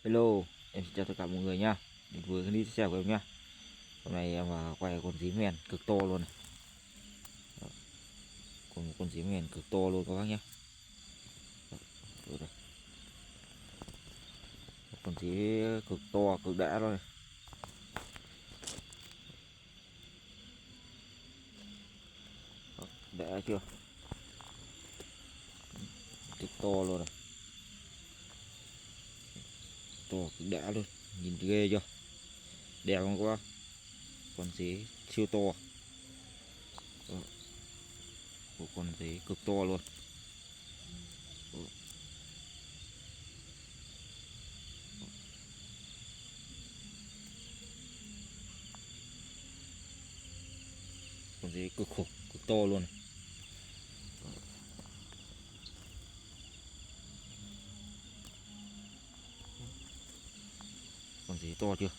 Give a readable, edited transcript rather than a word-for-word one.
Hello, em xin chào tất cả mọi người nha. Mình vừa đi xe của em nha. Hôm nay em quay con dí mèn cực to luôn này. Đó. Còn một con dí mèn cực to luôn các bác nhé. Đó, đây. Một con dí cực to, cực đã luôn này. Đó, đã chưa? Cực to luôn này. To cực đã luôn. Nhìn ghê chưa? Đẹp không các bác? Con dí siêu to. Đó. Một con dí cực to luôn. Đó. Con dí cực khủng, cực to luôn này. Con dí to chưa?